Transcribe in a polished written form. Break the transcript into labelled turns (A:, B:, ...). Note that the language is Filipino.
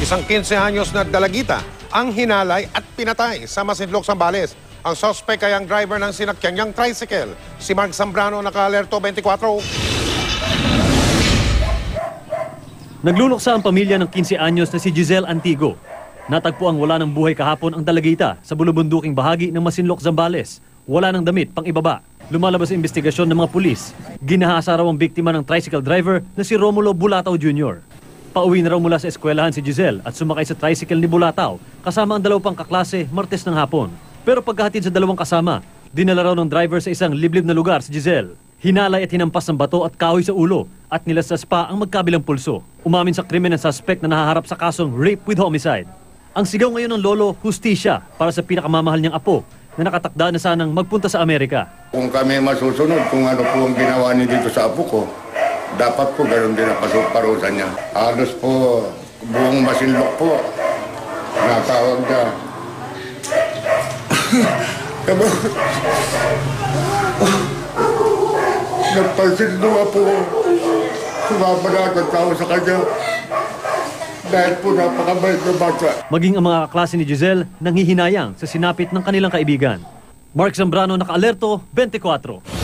A: Isang 15 anyos na dalagita ang hinalay at pinatay sa Masinloc, Zambales. Ang suspect ay ang driver ng sinakyan niyang tricycle. Si Mark Zambrano, naka-alerto 24.
B: Nagluluksa ang pamilya ng 15 anyos na si Giselle Antigo. Natagpo ang wala ng buhay kahapon ang dalagita sa bulubunduking bahagi ng Masinloc, Zambales. Wala ng damit pang ibaba. Lumalabas ang investigasyon ng mga pulis. Ginahasa raw ang biktima ng tricycle driver na si Romulo Bulataw Jr. Pauwi na raw mula sa eskwelahan si Giselle at sumakay sa tricycle ni Bulataw kasama ang dalawang pang kaklase Martes ng hapon. Pero pagkahatid sa dalawang kasama, dinala raw ng driver sa isang liblib na lugar si Giselle. Hinalay at hinampas ng bato at kahoy sa ulo at nilasas pa ang magkabilang pulso. Umamin sa krimen ng suspect na nahaharap sa kasong rape with homicide. Ang sigaw ngayon ng lolo, hustisya para sa pinakamamahal niyang apo na nakatakda na sanang magpunta sa Amerika.
C: Kung kami masusunod kung ano po ang ginawa niya dito sa apo ko, dapat po ganoon din ang parusa niya. Halos po, buong Masinloc po, natawag na. Nagpansin naman po, sumama na ang tao sa kanya. Dahil po napakabait na bata.
B: Maging ang mga kaklase ni Giselle nanghihinayang sa sinapit ng kanilang kaibigan. Mark Zambrano, naka-alerto 24.